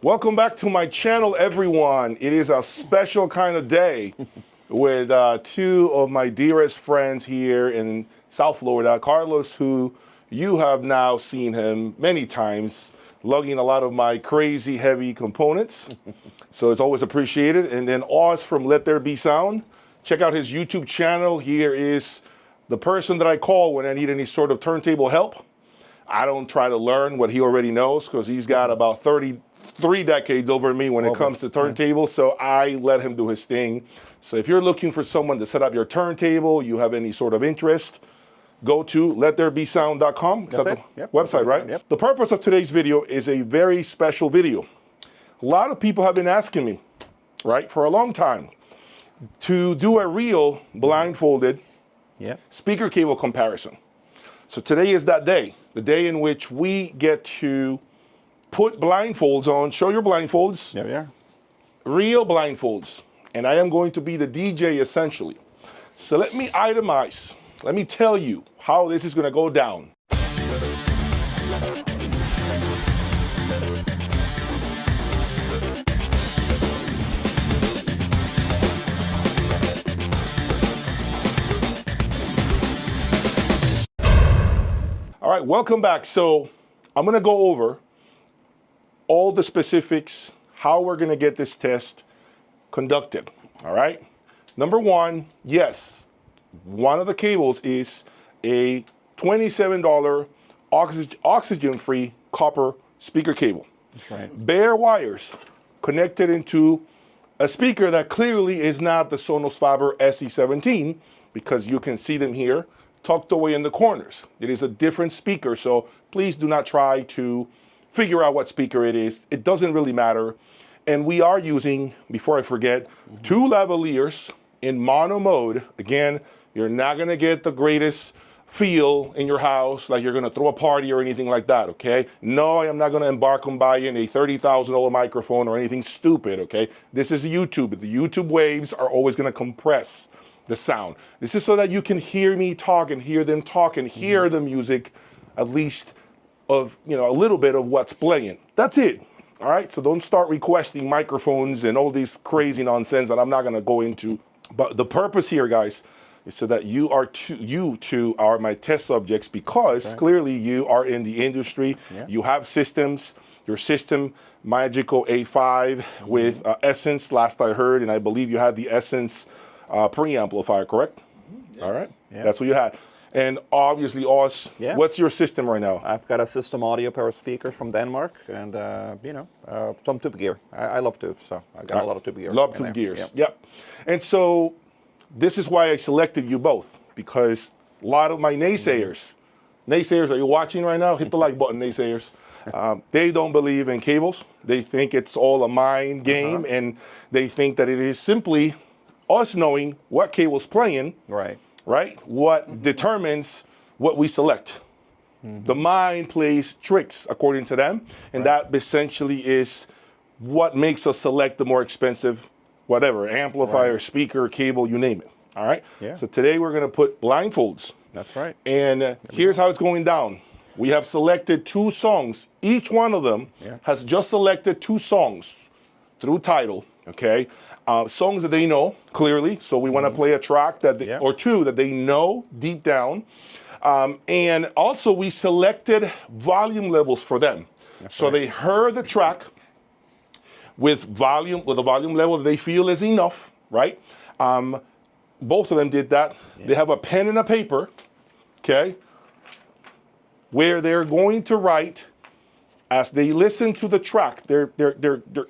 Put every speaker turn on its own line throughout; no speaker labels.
Welcome back to my channel, everyone. It is a special kind of day with two of my dearest friends here in South Florida. Carlos, who you have now seen him many times, lugging a lot of my crazy heavy components. So it's always appreciated. And then Oz from Let There Be Sound. Check out his YouTube channel. Here is the person that I call when I need any sort of turntable help. I don't try to learn what he already knows because he's got about 33 decades over me when it comes to turntables, so I let him do his thing. So if you're looking for someone to set up your turntable, you have any sort of interest, go to lettherebesound.com. Is that the website, right? Yep. The purpose of today's video is a very special video. A lot of people have been asking me, right, for a long time, to do a real blindfolded speaker cable comparison. So today is that day, the day in which we get to put blindfolds on, show your blindfolds, real blindfolds, and I am going to be the DJ essentially. So let me itemize, let me tell you how this is going to go down. All right, welcome back. So I'm going to go over all the specifics, how we're going to get this test conducted. All right. Number one, yes, one of the cables is a $27 oxygen-free copper speaker cable. That's right. Bare wires connected into a speaker that clearly is not the Sonos Faber SE17 because you can see them here tucked away in the corners. It is a different speaker, so please do not try to figure out what speaker it is. It doesn't really matter. And we are using, before I forget, two lavaliers in mono mode. Again, you're not going to get the greatest feel in your house, like you're going to throw a party or anything like that, okay? No, I am not going to embark on buying a $30,000 microphone or anything stupid, okay? This is YouTube. The YouTube waves are always going to compress the sound. This is so that you can hear me talk and hear them talk and hear the music, at least of, you know, a little bit of what's playing. That's it. All right. So don't start requesting microphones and all these crazy nonsense that I'm not going to go into. But the purpose here, guys, is so that you two are my test subjects because clearly you are in the industry. You have systems. Your system, Magical A5 with Essence, last I heard, and I believe you had the Essence preamplifier, correct? All right. That's what you had. And obviously, Oz, what's your system right now?
I've got a system Audiophiles speakers from Denmark and, you know, some tube gear. I love tubes, so I got a lot of tube gear.
Love tube gears. Yep. And so this is why I selected you both, because a lot of my naysayers, are you watching right now? Hit the like button, naysayers. They don't believe in cables. They think it's all a mind game, and they think that it is simply us knowing what cable's playing, right? What determines what we select. The mind plays tricks, according to them, and that essentially is what makes us select the more expensive, whatever, amplifier, speaker, cable, you name it. All right? So today we're going to put blindfolds.
That's right.
And here's how it's going down. We have selected two songs. Each one of them has just selected two songs through title, okay? Songs that they know clearly, so we want to play a track that they, or two that they know deep down, and also we selected volume levels for them. So they heard the track with a volume level that they feel is enough, right? Both of them did that. They have a pen and a paper, okay, where they're going to write as they listen to the track that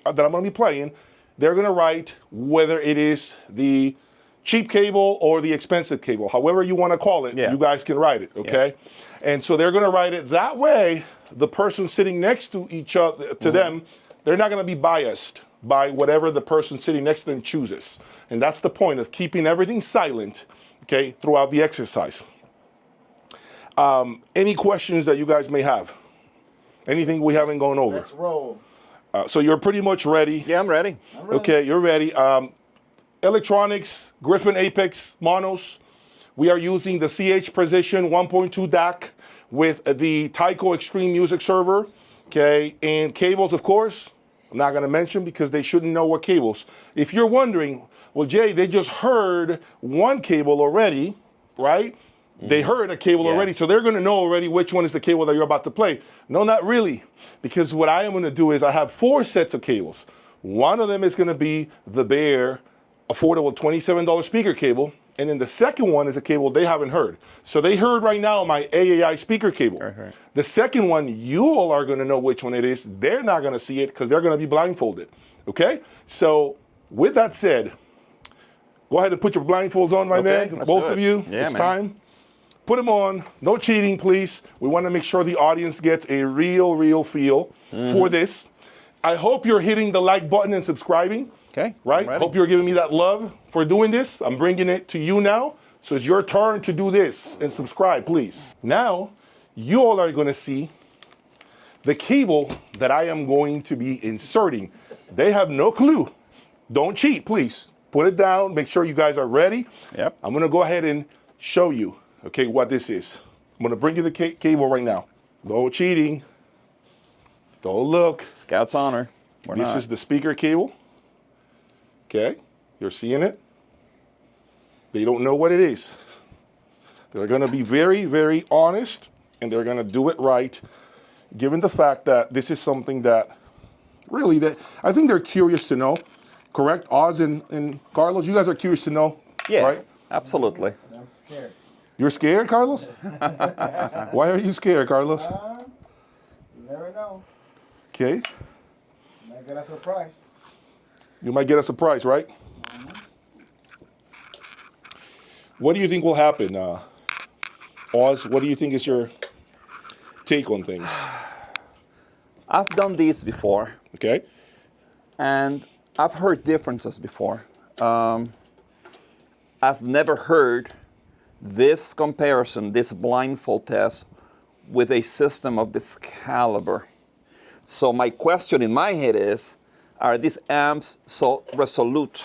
I'm going to be playing. They're going to write whether it is the cheap cable or the expensive cable, however you want to call it, you guys can write it, okay? And so they're going to write it that way. The person sitting next to each other, to them, they're not going to be biased by whatever the person sitting next to them chooses. And that's the point of keeping everything silent, okay, throughout the exercise. Any questions that you guys may have? Anything we haven't gone over?
Let's roll.
So you're pretty much ready?
Yeah, I'm ready.
Okay, you're ready. Electronics, Griffin Apex monos. We are using the CH Precision 1.2 DAC with the Tyco Extreme Music Server. Okay, and cables, of course, I'm not going to mention because they shouldn't know what cables. If you're wondering, well, Jay, they just heard one cable already, right? They heard a cable already, so they're going to know already which one is the cable that you're about to play. No, not really, because what I am going to do is I have 4 sets of cables. One of them is going to be the bare, affordable $27 speaker cable, and then the second one is a cable they haven't heard. So they heard right now my AAI speaker cable.
Right.
The second one, you all are going to know which one it is. They're not going to see it because they're going to be blindfolded, okay? So with that said, go ahead and put your blindfolds on, my man. Both of you, it's time. Put them on. No cheating, please. We want to make sure the audience gets a real feel for this. I hope you're hitting the like button and subscribing.
Okay.
Right? Hope you're giving me that love for doing this. I'm bringing it to you now. So it's your turn to do this and subscribe, please. Now, you all are going to see the cable that I am going to be inserting. They have no clue. Don't cheat, please. Put it down. Make sure you guys are ready.
Yep.
I'm going to go ahead and show you, okay, what this is. I'm going to bring you the cable right now. No cheating. Don't look.
Scout's honor.
This is the speaker cable. Okay, you're seeing it. They don't know what it is. They're going to be very honest, and they're going to do it right, given the fact that this is something that really, that I think they're curious to know. Correct? Oz and Carlos, you guys are curious to know, right?
Absolutely.
I'm scared.
You're scared, Carlos? Why are you scared, Carlos?
You never know.
Okay.
Might get a surprise.
You might get a surprise, right? What do you think will happen, Oz? What do you think is your take on things?
I've done these before.
Okay.
And I've heard differences before. I've never heard this comparison, this blindfold test, with a system of this caliber. So my question in my head is, are these amps so resolute?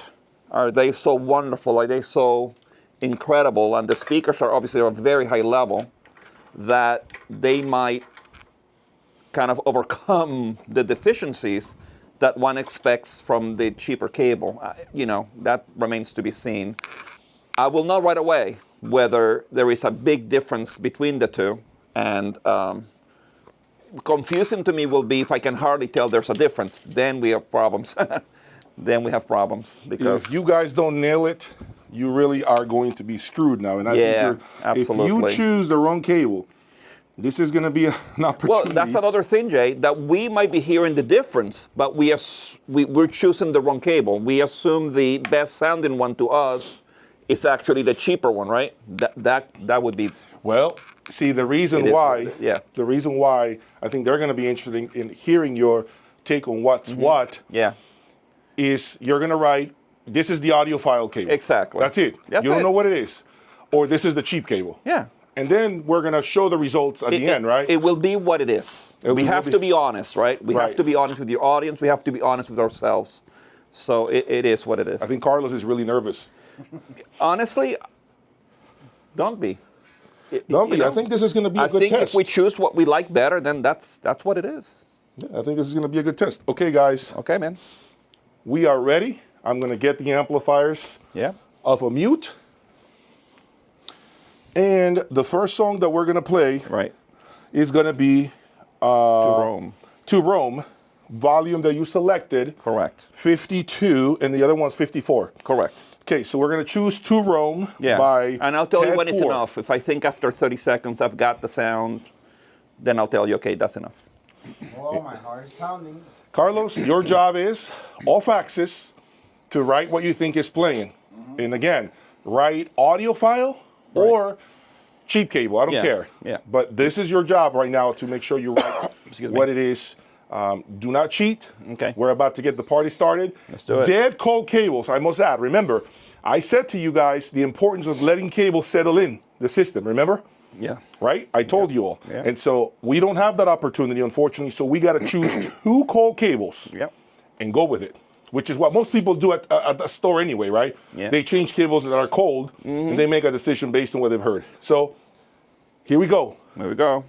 Are they so wonderful? Are they so incredible? And the speakers are obviously at a very high level that they might kind of overcome the deficiencies that one expects from the cheaper cable. You know, that remains to be seen. I will know right away whether there is a big difference between the two. And confusing to me will be if I can hardly tell there's a difference. Then we have problems. Then we have problems. Because
if you guys don't nail it, you really are going to be screwed now. And I think
absolutely.
If you choose the wrong cable, this is going to be an opportunity.
Well, that's another thing, Jay, that we might be hearing the difference, but we're choosing the wrong cable. We assume the best sounding one to us is actually the cheaper one, right? That would be.
Well, see, the reason why I think they're going to be interested in hearing your take on what's what.
Yeah.
Is you're going to write, this is the audiophile cable.
Exactly.
That's it.
That's
you don't
it.
know what it is. Or this is the cheap cable.
Yeah.
And then we're going to show the results at the end, right?
It will be what it is. We have to be honest, right? We have to be honest with the audience. We have to be honest with ourselves. So it is what it is.
I think Carlos is really nervous.
Honestly, don't be.
Don't be. I think this is going to be a good test.
I think if we choose what we like better, then that's what it is.
Yeah, I think this is going to be a good test. Okay, guys.
Okay, man.
We are ready. I'm going to get the amplifiers off of mute. And the first song that we're going to play is going to be To Rome, volume that you selected.
Correct.
52, and the other one's 54.
Correct.
Okay, so we're going to choose To Rome by
and I'll tell you when it's
Poor.
enough. If I think after 30 seconds I've got the sound, then I'll tell you, okay, that's enough.
Oh, my heart is pounding.
Carlos, your job is, off axis, to write what you think is playing. And again, write audiophile or cheap cable. I don't care.
Yeah.
But this is your job right now to make sure you write what it is. Do not cheat.
Okay.
We're about to get the party started.
Let's do it.
Dead cold cables, I must add. Remember, I said to you guys the importance of letting cables settle in the system. Remember?
Yeah.
Right? I told you all.
Yeah.
And so we don't have that opportunity, unfortunately. So we got to choose 2 cold cables and go with it, which is what most people do at the store anyway, right?
Yeah.
They change cables that are cold and they make a decision based on what they've heard. So here we go.
There we go.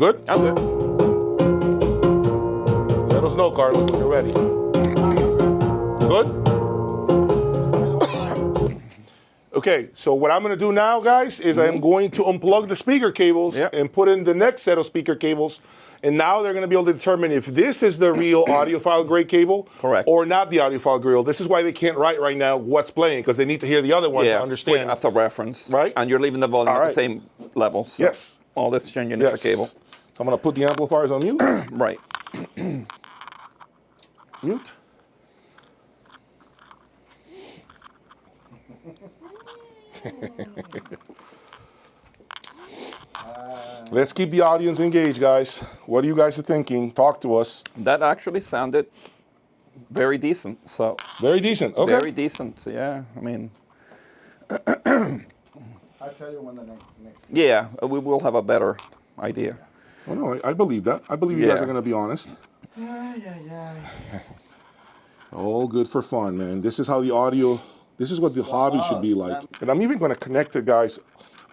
good?
I'm good.
Let us know, Carlos, when you're ready. Good? Okay, so what I'm going to do now, guys, is I am going to unplug the speaker cables
Yep.
and put in the next set of speaker cables. And now they're going to be able to determine if this is the real audiophile grade cable
Correct.
or not the audiophile grade. This is why they can't write right now what's playing, because they need to hear the other one to
Put
understand.
as a reference.
Right.
And you're leaving the volume
All
at
right.
the same level. So
Yes.
all this changing
Yes.
is the cable.
So I'm going to put the amplifiers on mute.
Right.
Mute. Let's keep the audience engaged, guys. What are you guys thinking? Talk to us.
That actually sounded very decent. So
Very decent. Okay.
very decent. Yeah. I mean,
I'll tell you when the next.
yeah, we will have a better idea.
Oh, no, I believe that. I believe you guys
Yeah.
are going to be honest.
Yeah.
All good for fun, man. This is how the audio, this is what the hobby should be like. And I'm even going to connect it, guys,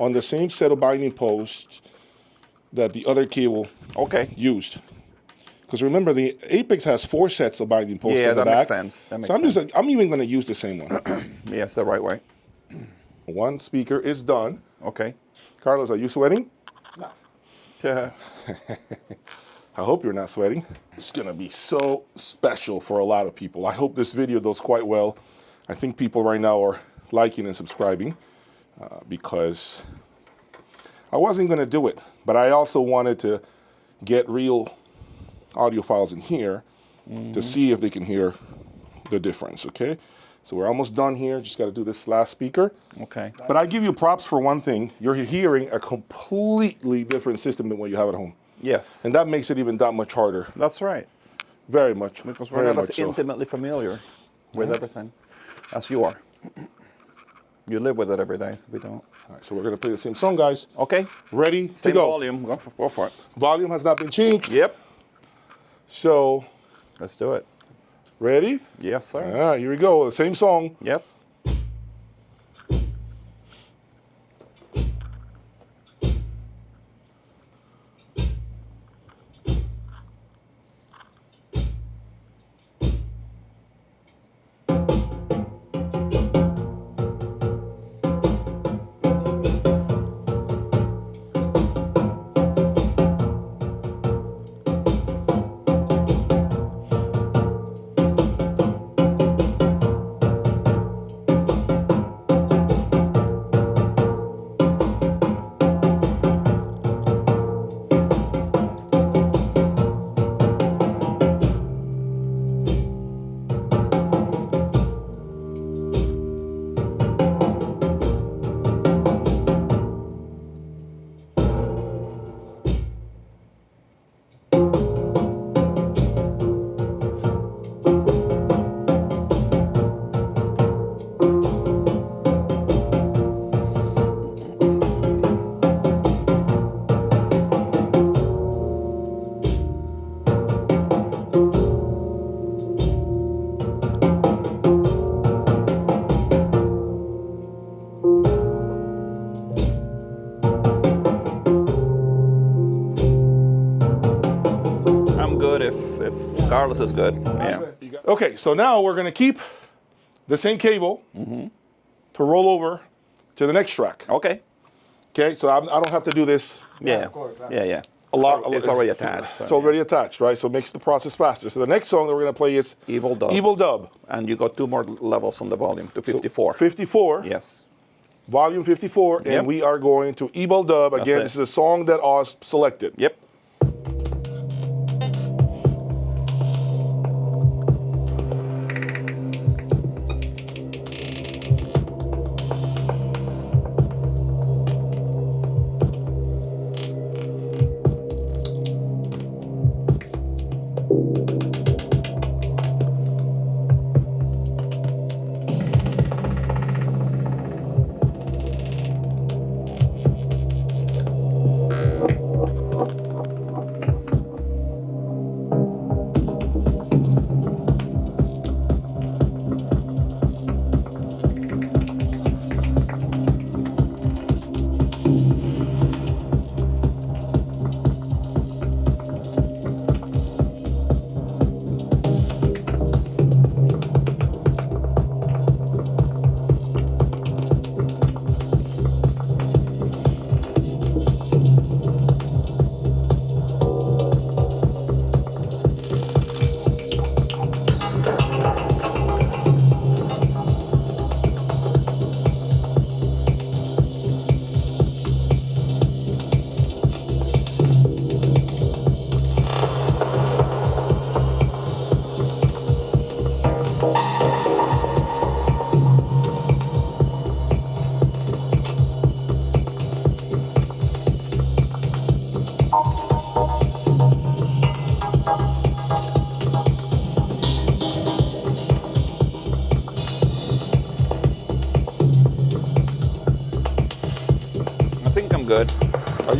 on the same set of binding posts that the other cable
Okay.
used. Because remember, the Apex has 4 sets of binding posts
Yeah,
in the
that
back.
makes sense. That makes
So I'm even going to use the same one.
Yes, the right way.
One speaker is done.
Okay.
Carlos, are you sweating?
No.
Yeah.
I hope you're not sweating. It's gonna be so special for a lot of people. I hope this video does quite well. I think people right now are liking and subscribing because I wasn't gonna do it, but I also wanted to get real audiophiles in here to see if they can hear the difference, okay? So we're almost done here. Just gotta do this last speaker.
Okay.
But I give you props for one thing. You're hearing a completely different system than what you have at home.
Yes.
And that makes it even that much harder.
That's right.
Very much.
Because we're
very
not
much
as
so.
intimately familiar with everything as you are. You live with it every day, so we don't.
All right, so we're going to play the same song, guys.
Okay.
Ready to
Same
go.
volume. Go for it.
Volume has not been changed.
Yep.
So,
Let's do it.
ready?
Yes, sir.
All right, here we go. The same song.
Yep. I'm good if Carlos is good. Yeah.
Okay, so now we're going to keep the same cable to roll over to the next track.
Okay.
Okay, so I don't have to do this
Yeah.
of course, right.
Yeah.
a lot.
It's already attached.
It's
so,
already attached, right? So it makes the process faster. So the next song that we're going to play is
Evil Dub.
Evil Dub.
And you got 2 more levels on the volume to 54.
54.
Yes.
Volume 54, and
Yep.
we are going to Evil Dub. Again,
it.
this is a song that Oz selected.
Yep.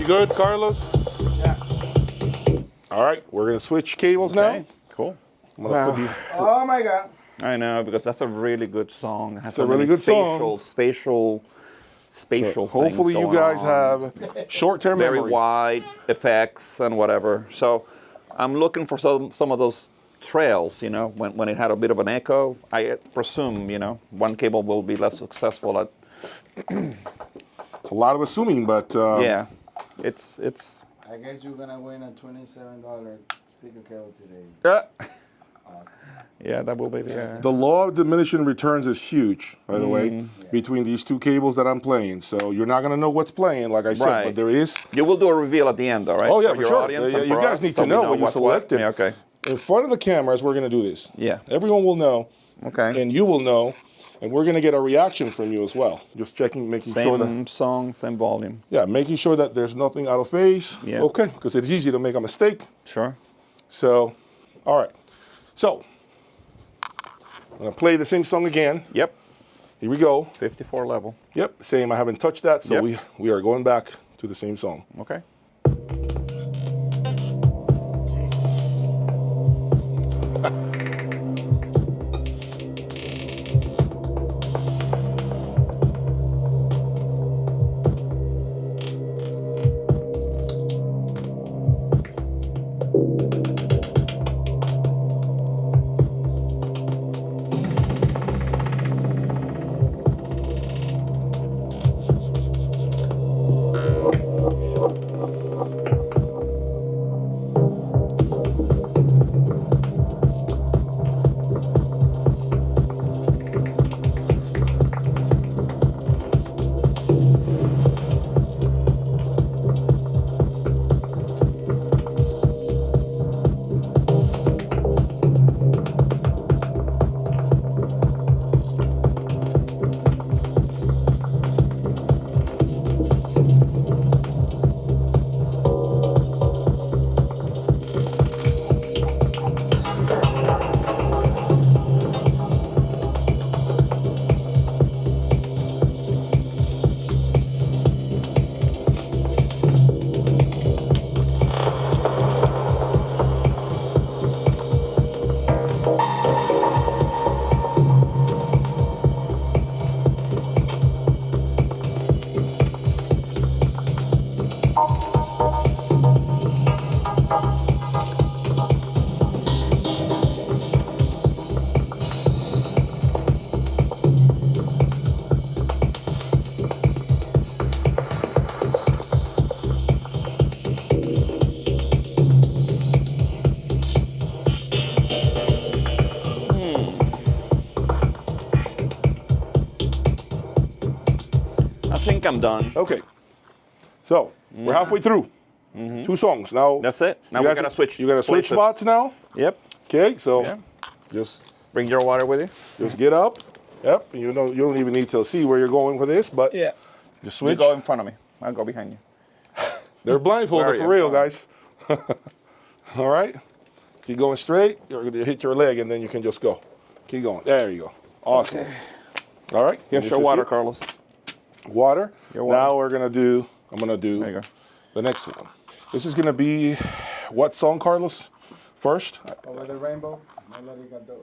good, Carlos?
Yeah.
All right, we're gonna switch cables now.
Cool.
I'm gonna put the,
Oh my God.
I know, because that's a really good song. It has
a really good song.
Spatial things
hopefully you
going
guys
on.
have short-term
Very
memory.
wide effects and whatever. So I'm looking for some of those trails, you know, when it had a bit of an echo. I presume, you know, one cable will be less successful at.
A lot of assuming, but
Yeah, it's.
I guess you're gonna win a $27 speaker cable today. Awesome.
Yeah, that will be the.
the law of diminishing returns is huge, by the way, between these two cables that I'm playing. So you're not gonna know what's playing, like I said,
Right.
but there is.
You will do a reveal at the end, all right?
Oh yeah, for
your
sure.
audience
Yeah,
and
you
for
guys
us,
need
so
to
we
know what you
what's
selected.
Yeah, okay.
In front of the cameras, we're gonna do this.
Yeah.
Everyone will know,
Okay.
and you will know, and we're gonna get a reaction from you as well. Just checking, making sure that.
Same song, same volume.
Yeah, making sure that there's nothing out of phase.
Yeah.
Okay, because it's easy to make a mistake.
Sure.
So, all right. So, I'm gonna play the same song again.
Yep.
Here we go.
54 level.
Yep, same. I haven't touched that, so
Yep.
we are going back to the same song.
Okay. I think I'm done.
Okay. So we're halfway through. 2 songs now.
That's it. Now
you
we
guys-
gotta switch.
You gotta switch
places.
spots now.
Yep.
Okay. So
Yeah.
just
Bring your water with you.
get up. Yep. You know you don't even need to see where you're going for this, but
Yeah.
just
You
switch.
go in front of me. I'll go behind you.
They're
Where
blindfolded
are
for
you?
real, guys. All right. Keep going straight. You're gonna hit your leg, and then you can just go. Keep going. There you go. Awesome. All right.
Here's
This
your
is
water,
it.
Carlos.
Water.
Your water.
Now I'm gonna do
There you go.
the next one. This is gonna be what song, Carlos? First,
Over the rainbow, Melody Gadot.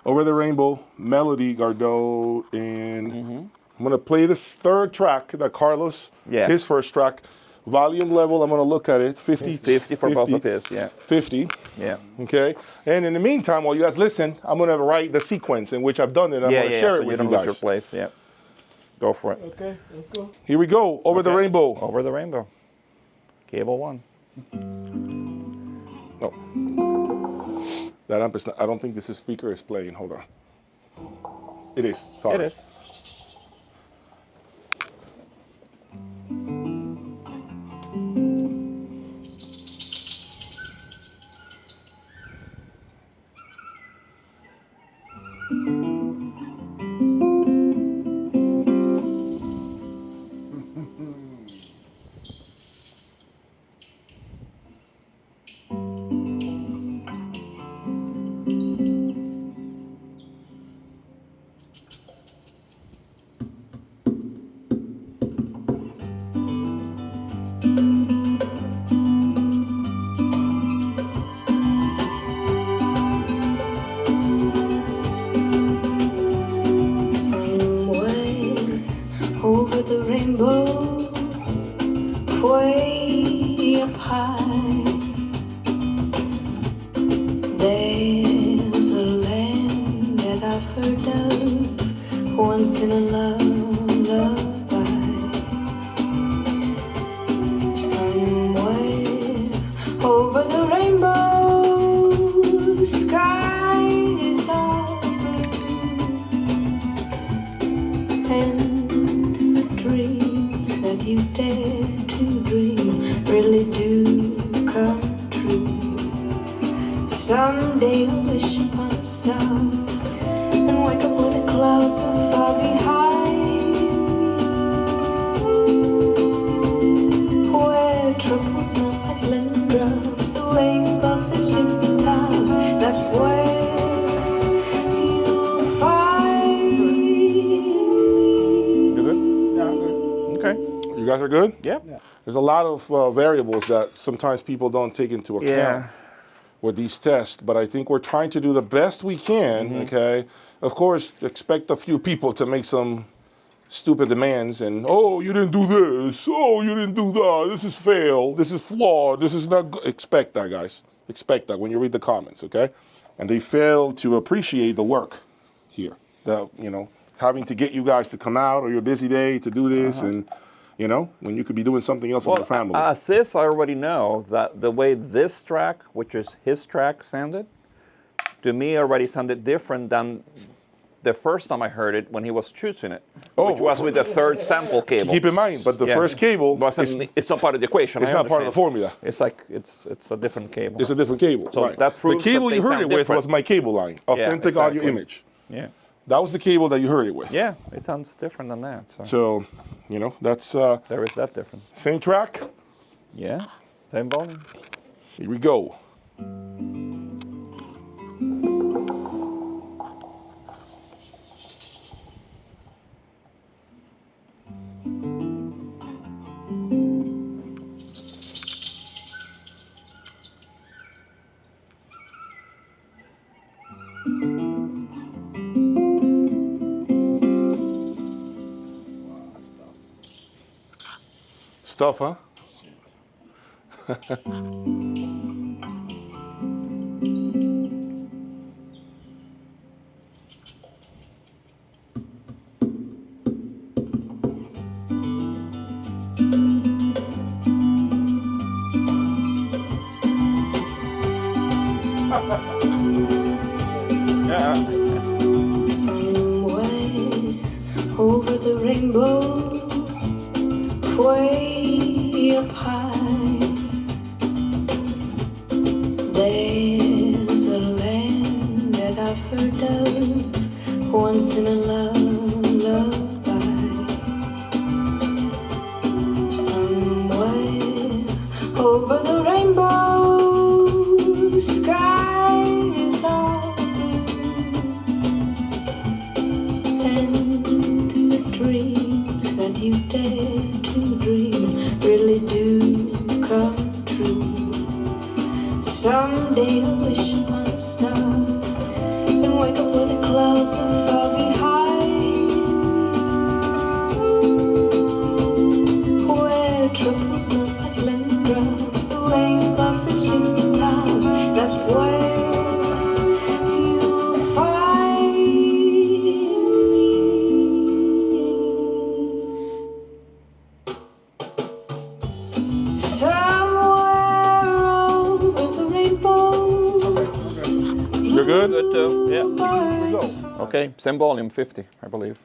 Over the Rainbow, Melody Gardot, and I'm gonna play this third track that Carlos,
Yeah.
his first track. Volume level, I'm gonna look at it. 50.
50 for both of his, yeah.
50.
Yeah.
Okay. And in the meantime, while you guys listen, I'm gonna write the sequence in which I've done it. I'm
Yeah,
gonna
yeah,
share
so
it with
you don't
you
lose your
guys.
place, yeah. Go for it.
Okay, let's go.
Here we go. Over the
Okay.
Rainbow.
Over the rainbow. Cable 1.
No. That amp is not, I don't think this speaker is playing. Hold on. It is. Sorry.
It is.
Someday I'll wish upon a star and wake up with the clouds so far behind me, where troubles melt like lemon drops away above the chimney tops. That's where you'll find me.
You good?
Yeah, I'm good.
Okay.
You guys are good?
Yeah.
There's a lot of variables that sometimes people don't take into account
Yeah.
with these tests, but I think we're trying to do the best we can, okay? Of course, expect a few people to make some stupid demands and, oh, you didn't do this, oh, you didn't do that, this is failed, this is flawed, this is not good. Expect that, guys. Expect that when you read the comments, okay? And they fail to appreciate the work here. The, having to get you guys to come out on your busy day to do this and, when you could be doing something else with your family.
As this, I already know that the way this track, which is his track, sounded, to me already sounded different than the first time I heard it when he was choosing it, which was with the third sample cable.
Keep in mind, but the first cable,
it's not part of the equation.
it's
I
not part of the
understand.
formula.
It's like it's a different cable.
It's a different cable.
So
right.
that
The
proves
cable
that
you
they
heard it
sound
with
different.
was my cable line, authentic audio
exactly.
image.
Yeah.
That was the cable that you heard it with.
Yeah, it sounds different than that. So
So, that's
there is that difference.
same track.
Yeah, same volume.
Here we go. Stuff, huh?
Yeah.
Somewhere over the rainbow, way up high, there's a land that I've heard of once in a lullaby. Somewhere over the rainbow, skies are blue, and the dreams that you dare to dream really do come true. Someday I'll wish upon a star and wake up with the clouds so far behind me, where troubles melt like lemon drops away above the chimney tops. That's where you'll find me. Somewhere over the rainbow.
You're good?
Good too. Yeah.
Birds
Okay, same volume, 50, I believe.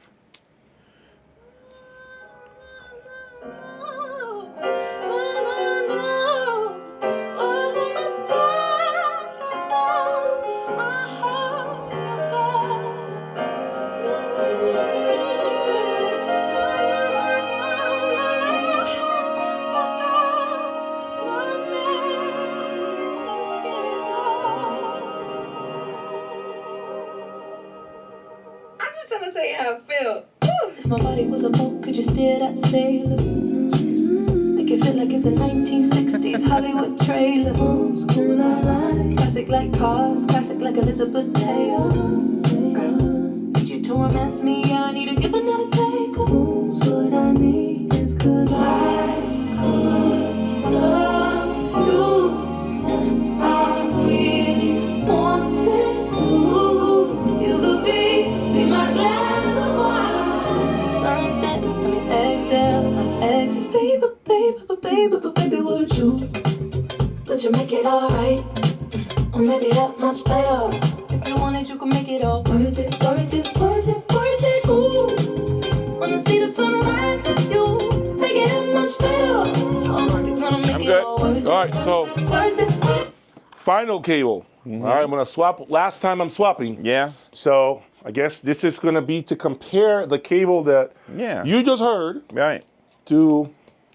I'm just trying to tell you how I feel. If my body was a boat, could you steer that sailor? Make it feel like it's a 1960s Hollywood trailer. Old school I like. Classic like cars, classic like Elizabeth Taylor. Need you to romance me, I need to give another take. What I need is 'cause I could love you if I really wanted to. You could be my glass of wine. Sunset, let me exhale, my exes, baby, baby, would you make it alright? Or maybe that much better. If you wanted, you could make it all worth it, worth it, worth it, worth it. Ooh, wanna see the sunrise with you, make it that much better. So I'm gonna make
I'm
it
good.
all worth it.
All right, so
Worth it, worth it.
final cable. All right, I'm gonna swap. Last time I'm swapping.
Yeah.
So I guess this is gonna be to compare the cable that you just heard
Right.
to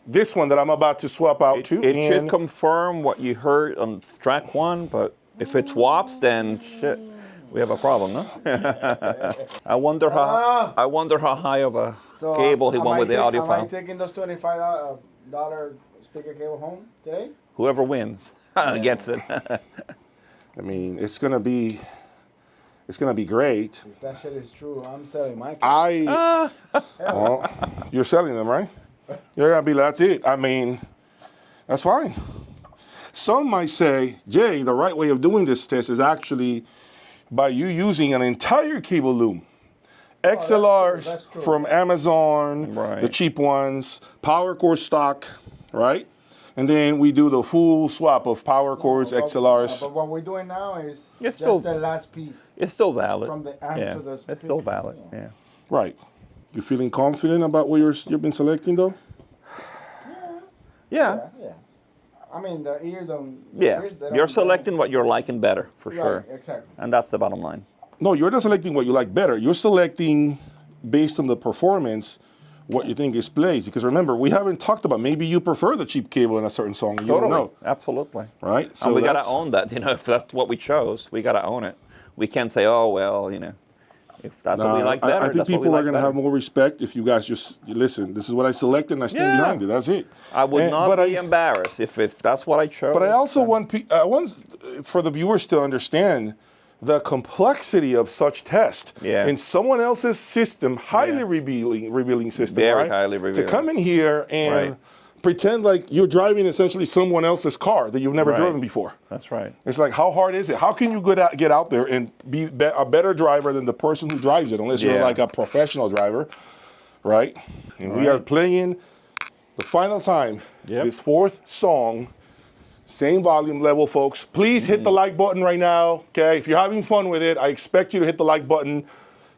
this one that I'm about to swap out to.
It should confirm what you heard on track 1, but if it swaps, then shit, we have a problem, no? I wonder how high of a cable he went with the audio
Am I
file.
taking those $25 speaker cable home today?
Whoever wins gets it.
I mean, it's gonna be great.
If that shit is true, I'm selling my cable.
Well, you're selling them, right? You're gonna be. That's it. I mean, that's fine. Some might say, Jay, the right way of doing this test is actually by you using an entire cable loom. XLRs
that's true.
from Amazon,
Right.
the cheap ones, power cord stock, right? And then we do the full swap of power cords, XLRs.
But what we're doing now is
It's
just
still-
the last piece.
It's still valid.
From the amp
yeah,
to the
it's still
speaker.
valid. Yeah.
Right. You feeling confident about what you've been selecting, though?
Yeah.
Yeah. I mean, the ears don't.
Yeah.
Ears, they
You're
don't-
selecting what you're liking better, for
Right,
sure.
exactly.
And that's the bottom line.
No, you're not selecting what you like better. You're selecting based on the performance what you think is plays. Because remember, we haven't talked about maybe you prefer the cheap cable in a certain song. You don't know,
Absolutely.
right?
And we gotta
that's-
own that. If that's what we chose, we gotta own it. We can't say, oh well, if that's what we like better.
I think
that's what we
people are
like
going to
better.
have more respect if you guys just listen. This is what I selected, and I stand
Yeah.
behind it. That's it.
I would
And-
not
but
be embarrassed if that's what I chose.
But I also want for the viewers to understand the complexity of such test
Yeah.
in someone else's system, highly revealing system,
Very
right?
highly
To
revealing.
come in here and
Right.
pretend like you're driving essentially someone else's car that you've never
Right.
driven before.
That's right.
It's like, how hard is it? How can you get out there and be a better driver than the person who drives it, unless you're
Yeah.
like a professional driver, right? And we are playing the final time,
Yep.
this fourth song, same volume level, folks. Please hit the like button right now, okay? If you're having fun with it, I expect you to hit the like button,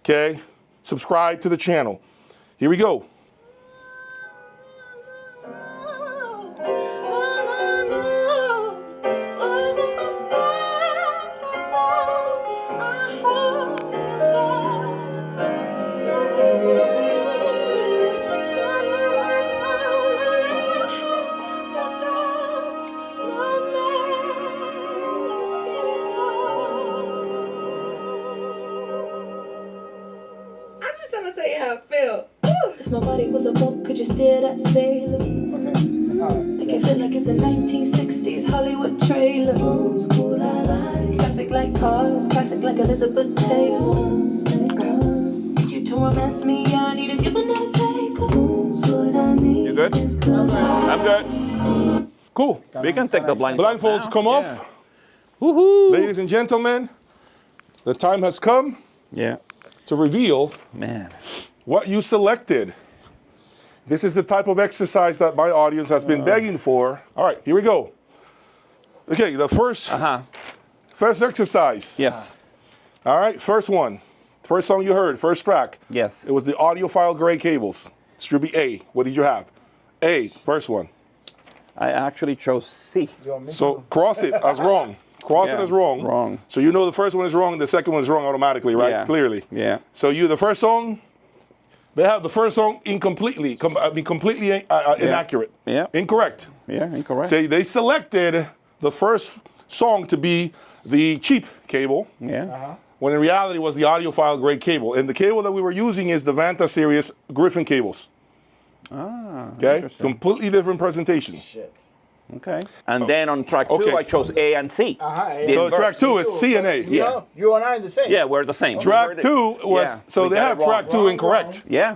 okay? Subscribe to the channel. Here we go.
I'm just trying to tell you how I feel. If my body was a boat, could you steer that sailor? Make it feel like it's a 1960s Hollywood trailer. Old school, I like. Classic like cars, classic like Elizabeth Taylor. Need you to romance me, I need to give another take.
You good? I'm good.
Cool.
We can take the
Blindfolds
now.
come
Yeah.
off.
Woohoo!
Ladies and gentlemen, the time has come
Yeah.
to reveal
Man.
what you selected. This is the type of exercise that my audience has been begging for. All right, here we go. Okay, the first exercise.
Yes.
All right, first one. First song you heard, first track.
Yes.
It was the Audiophile gray cables. Should be A. What did you have? A, first one.
I actually chose C.
So cross it as wrong. Cross it
Yeah,
as wrong.
wrong.
So you know the first one is wrong and the second one is wrong automatically, right?
Yeah.
Clearly.
Yeah.
So the first song, they have the first song completely inaccurate.
Yeah.
Incorrect.
Yeah, incorrect.
Say they selected the first song to be the cheap cable,
Yeah.
when in reality it was the Audiophile grade cable. And the cable that we were using is the Vanta series Griffin cables.
Ah.
Okay?
Interesting.
Completely different presentation.
Shit.
Okay. And then on track 2,
Okay.
I chose A and C. The
So
inverse.
track 2 is C and A.
Yeah.
You and I are the same.
Yeah, we're the same. We
Track
heard it.
2 was,
Yeah,
so
we
they
got it
have
wrong.
track 2
Wrong,
incorrect.
Yeah.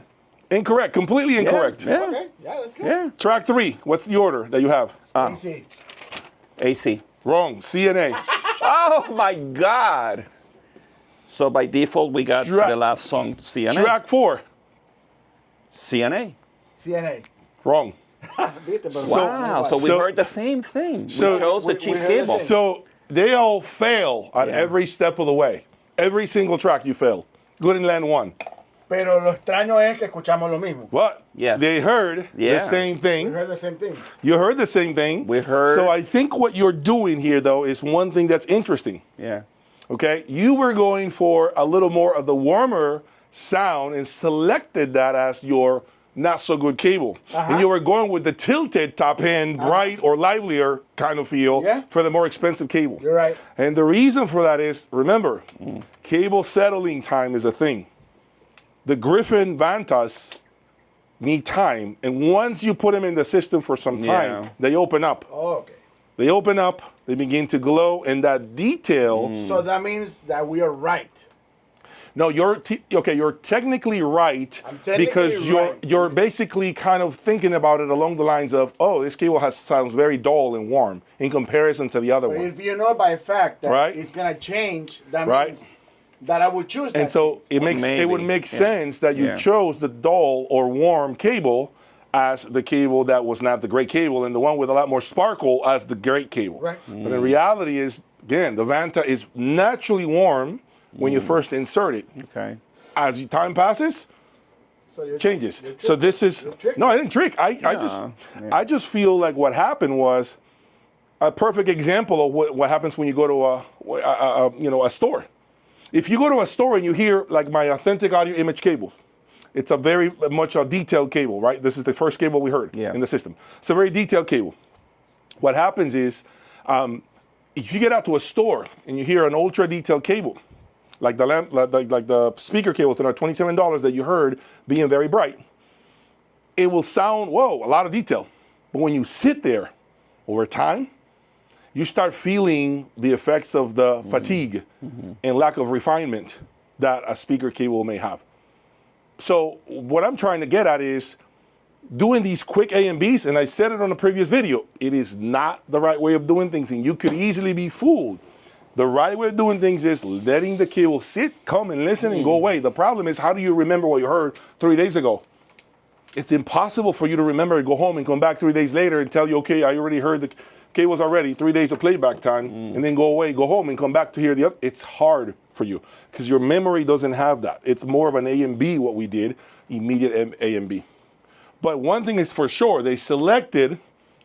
Incorrect, completely incorrect.
Yeah.
Okay. Yeah, that's good.
Yeah.
Track 3, what's the order that you have?
AC.
AC.
Wrong, C and A.
Oh my God. So by default, we got
Track-
the last song C and A.
Track 4,
C and A.
CNA.
wrong.
Wow. So we
so-
heard the same thing.
so-
we chose the
we
cheap
heard the
cable.
same.
So they all fail on
Yeah.
every step of the way. Every single track you fail. Good in land 1.
Pero lo extraño es que escuchamos lo mismo.
But
Yes.
they heard
Yeah.
the same
We
thing.
heard the same thing.
You heard the same thing.
We heard-
So I think what you're doing here, though, is one thing that's interesting.
Yeah.
Okay, you were going for a little more of the warmer sound and selected that as your not so good cable. And you were going with the tilted top end, bright or livelier kind of feel
Yeah.
for the more expensive cable.
You're right.
And the reason for that is, remember, cable settling time is a thing. The Griffin Vantas need time, and once you put them in the system for some time,
Yeah.
they open up.
Oh, okay.
They open up, they begin to glow, and that detail.
So that means that we are right.
No, you're technically right
I'm technically
because
right.
you're basically kind of thinking about it along the lines of, oh, this cable sounds very dull and warm in comparison to the other
But
one.
if you know by fact that
Right.
it's gonna change, that
Right.
means that I would choose that.
And so it would
Maybe,
make
yeah.
sense that you
Yeah.
chose the dull or warm cable as the cable that was not the great cable, and the one with a lot more sparkle as the great cable.
Right.
But in reality is, again, the Vanta is naturally warm when you first insert it.
Okay.
As time passes,
So you're-
changes.
you're
So
tricking.
this is
You're tricking.
no, I didn't trick. I
Yeah.
just feel like what happened was a perfect example of what happens when you go to a store. If you go to a store and you hear like my authentic audio image cables, it's a very much a detailed cable, right? This is the first cable we heard
Yeah.
in the system. It's a very detailed cable. What happens is, if you get out to a store and you hear an ultra detailed cable, like the like the speaker cables that are $27 that you heard being very bright, it will sound, whoa, a lot of detail. But when you sit there over time, you start feeling the effects of the fatigue and lack of refinement that a speaker cable may have. So what I'm trying to get at is doing these quick A and Bs, and I said it on a previous video, it is not the right way of doing things, and you could easily be fooled. The right way of doing things is letting the cable sit, come and listen and go away. The problem is, how do you remember what you heard 3 days ago? It's impossible for you to remember and go home and come back 3 days later and tell you, okay, I already heard the cables already, 3 days of playback time, and then go away, go home and come back to hear the other. It's hard for you because your memory doesn't have that. It's more of an A and B, what we did, immediate A and B. But one thing is for sure, they selected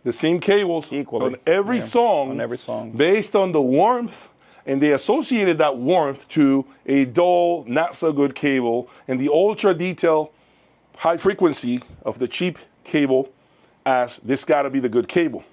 the same cables
Equally,
on every
yeah,
song,
on every song.
based on the warmth, and they associated that warmth to a dull, not so good cable, and the ultra detail, high frequency of the cheap cable as this got to be the good cable.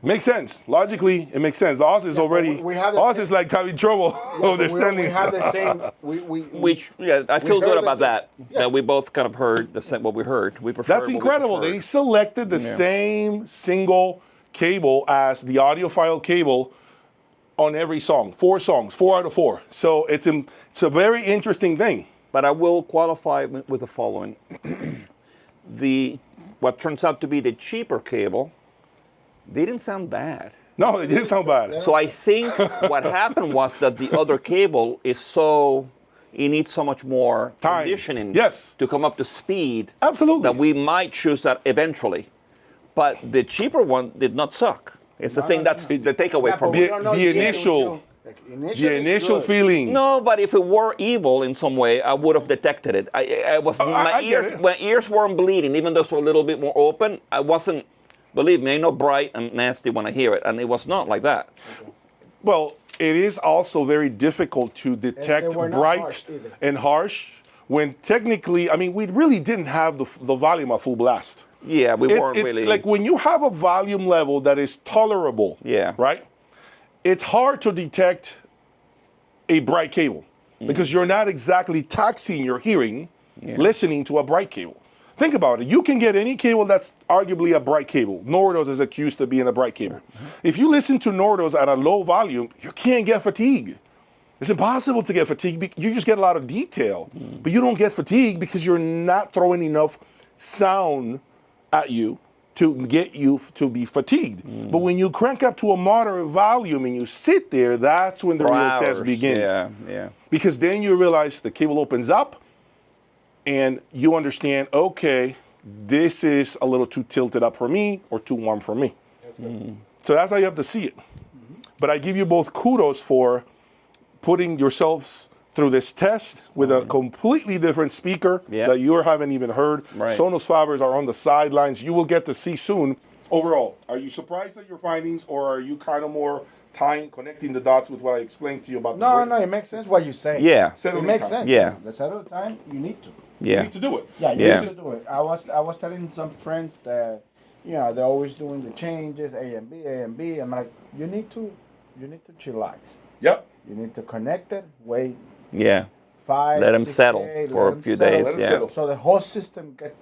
Makes sense. Logically, it makes sense. Oz is already,
we have the
Oz
same-
is like having trouble understanding.
We have the same.
Which, yeah, I feel
heard
good
the
about
same-
that.
yeah.
That we both kind of heard the same, what we heard. We prefer
That's
what we
incredible.
preferred.
They selected the same single cable as the audiophile cable on every song. 4 songs, 4 out of 4. So it's a very interesting thing.
But I will qualify with the following. What turns out to be the cheaper cable, they didn't sound bad.
No, it didn't sound bad.
So I think what happened was that the other cable it needs so much more
Time.
conditioning
Yes.
to come up to speed
Absolutely.
that we might choose that eventually. But the cheaper one did not suck. It's the thing that's the takeaway
Yeah,
from
but we
it.
don't know
The
yet
initial-
until-
The initial
is good.
feeling.
No, but if it were evil in some way, I would have detected it. My ears weren't bleeding, even though it was a little bit more open. I wasn't. Believe me, I know bright and nasty when I hear it, and it was not like that.
Well, it is also very difficult to detect
were not
bright
harsh either.
and harsh when technically, I mean, we really didn't have the volume at full blast.
Yeah, we weren't
It's
really.
like when you have a volume level that is tolerable,
Yeah.
right? It's hard to detect a bright cable because you're not exactly taxing your hearing listening to a bright cable. Think about it. You can get any cable that's arguably a bright cable. Nordos is accused of being a bright cable. If you listen to Nordos at a low volume, you can't get fatigue. It's impossible to get fatigue. You just get a lot of detail, but you don't get fatigue because you're not throwing enough sound at you to get you to be fatigued. But when you crank up to a moderate volume and you sit there, that's when the
for
real
hours.
test begins.
Yeah.
Because then you realize the cable opens up and you understand, okay, this is a little too tilted up for me or too warm for me. So that's how you have to see it. But I give you both kudos for putting yourselves through this test with a completely different speaker
Yeah.
that you haven't even heard.
Right.
Sonos Fibers are on the sidelines. You will get to see soon. Overall, are you surprised at your findings, or are you kind of more connecting the dots with what I explained to you about the
No,
brain?
no, it makes sense what you say.
Yeah.
It
Settling
makes
time.
sense.
Yeah.
The settle time, you need to.
You
Yeah.
need to do it.
Yeah, you
Yeah.
need to do it. I was telling some friends that, they're always doing the changes, A and B. I'm like, you need to chillax.
Yep.
You need to connect it, wait
Yeah.
5,
Let 'em
6
settle
days,
for
let
a
'em
few
settle.
days,
Let 'em
yeah.
settle.
So the whole system gets,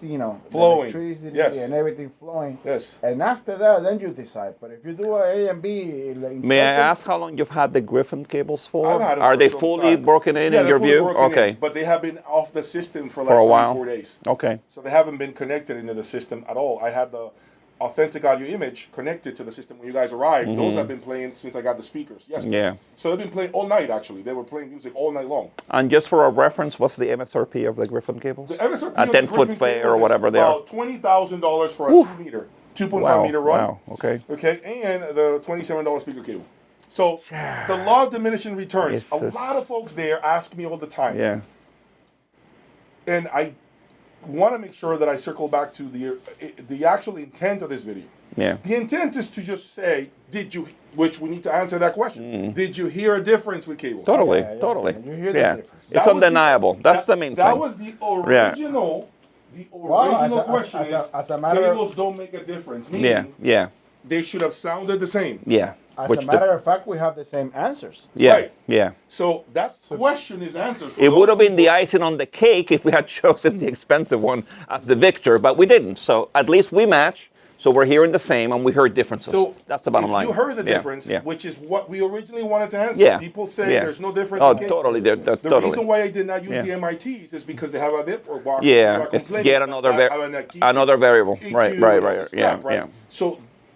Flowing.
electricity
Yes.
and everything flowing.
Yes.
And after that, then you decide. But if you do A and B, in
May I
seconds-
ask how long you've had the Griffin cables for?
I've had them
Are
for
they
some
fully
time.
broken in
Yeah,
in
they're
your
fully
view?
broken in,
Okay.
but they have been off the system for like
For a
3
while.
4 days.
Okay.
So they haven't been connected into the system at all. I had the authentic audio image connected to the system when you guys arrived. Those have been playing since I got the speakers. Yes.
Yeah.
So they've been playing all night, actually. They were playing music all night long.
And just for a reference, what's the MSRP of the Griffin cables?
The MSRP
A
of the
10-foot
Griffin
fair
cables
or
is
whatever they are.
about $20,000 for a 2-meter, 2.5
Wow.
meter run.
Wow. Okay.
Okay, and the $27 speaker cable. So the law of diminishing returns.
It's
A
just-
lot of folks there ask me all the time.
Yeah.
And I want to make sure that I circle back to the actual intent of this video.
Yeah.
The intent is to just say, which we need to answer that question. Did you hear a difference with cable?
Totally.
Yeah, yeah.
Totally.
You hear the
Yeah.
difference.
It's
That was
undeniable. That's the main
That
thing.
was the original,
Well,
question is,
as a matter of-
cables don't make a difference. Meaning,
Yeah. Yeah.
they should have sounded the same.
Yeah.
As
Which
a matter of fact, we have the same answers.
yeah.
Right.
Yeah.
So that question is answered. for
It
those
would have been the
people-
icing on the cake if we had chosen the expensive one as the victor, but we didn't. So at least we match. So we're hearing the same, and we heard differences.
So
that's the bottom
if
line.
you heard the
Yeah,
difference,
yeah.
which is what we originally wanted to answer.
Yeah.
People say
Yeah.
there's no difference.
Oh,
in cables.
totally.
The
Totally.
reason why I did not use
Yeah.
the MITs is because they have a network box.
Yeah, it's yet another another variable. Right. Yeah. Yeah.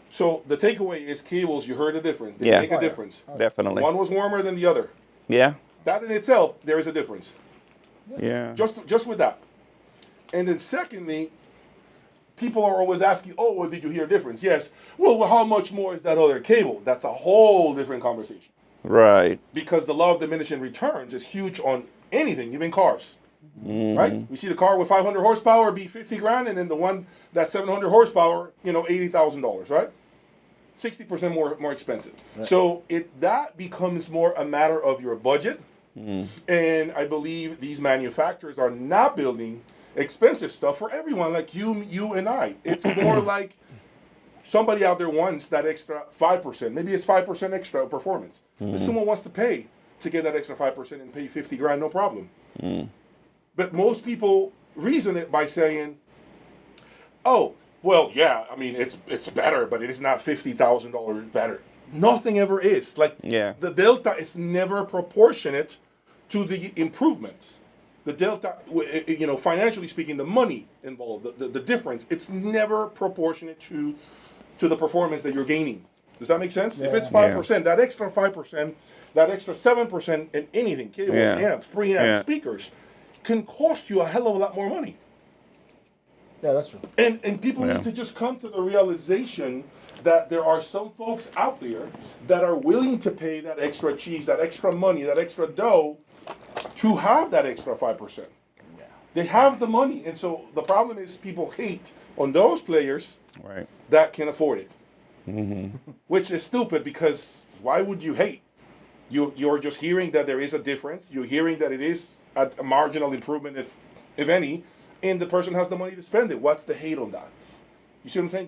So the takeaway is cables. You heard the difference. They
Yeah.
make a difference.
Definitely.
One was warmer than the other.
Yeah.
That in itself, there is a difference.
Yeah.
Just with that. And then secondly, people are always asking, oh, well, did you hear a difference? Yes. Well, how much more is that other cable? That's a whole different conversation.
Right.
Because the law of diminishing returns is huge on anything, even cars. Right? We see the car with 500 horsepower be 50 grand, and then the one that's 700 horsepower, $80,000, right? 60% more expensive. Right. So that becomes more a matter of your budget. And I believe these manufacturers are not building expensive stuff for everyone like you and I. It's more like somebody out there wants that extra 5%. Maybe it's 5% extra performance. If someone wants to pay to get that extra 5% and pay 50 grand, no problem. But most people reason it by saying, oh, well, yeah, I mean, it's better, but it is not $50,000 better. Nothing ever is. Like, the delta is never proportionate to the improvements. The delta, financially speaking, the money involved, the difference, it's never proportionate to the performance that you're gaining. Does that make sense? If it's 5%, that extra 5%, that extra 7% in anything, cables, amps, preamps, speakers, can cost you a hell of a lot more money.
Yeah, that's true.
And people need to just come to the realization that there are some folks out there that are willing to pay that extra cheese, that extra money, that extra dough to have that extra 5%. Yeah. They have the money. And so the problem is people hate on those players that can afford it. Which is stupid, because why would you hate? You're just hearing that there is a difference. You're hearing that it is a marginal improvement, if any, and the person has the money to spend it. What's the hate on that? You see what I'm saying?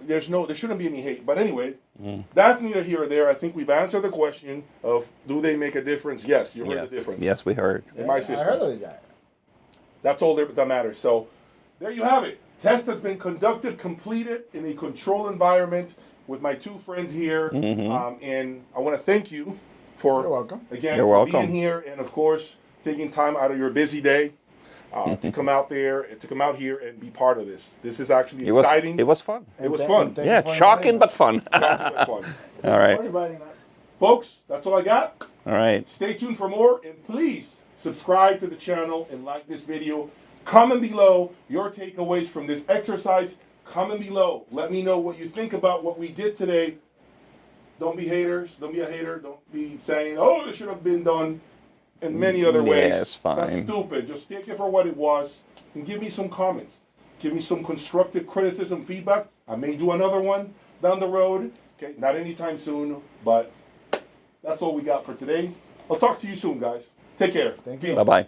There shouldn't be any hate. But anyway, that's neither here or there. I think we've answered the question of, do they make a difference? Yes, you heard the difference.
Yes, we heard.
In my system.
I heard of that.
That's all that matters. So there you have it. Test has been conducted, completed in a controlled environment with my two friends here. And I want to thank you for,
You're welcome.
Again,
You're
for
welcome.
being here, and of course, taking time out of your busy day to come out here and be part of this. This is actually exciting.
It was fun.
It was fun.
Thank
Yeah,
you for
shocking
inviting
but
us.
fun.
Shocking but fun.
All right.
For inviting us.
Folks, that's all I got.
All right.
Stay tuned for more, and please subscribe to the channel and like this video. Comment below your takeaways from this exercise. Comment below. Let me know what you think about what we did today. Don't be haters. Don't be a hater. Don't be saying, oh, this should have been done. in many other ways.
Yeah, it's fine.
That's stupid. Just take it for what it was and give me some comments. Give me some constructive criticism, feedback. I may do another one down the road. Okay, not anytime soon, but that's all we got for today. I'll talk to you soon, guys. Take care.
Thank you.
Bye-bye.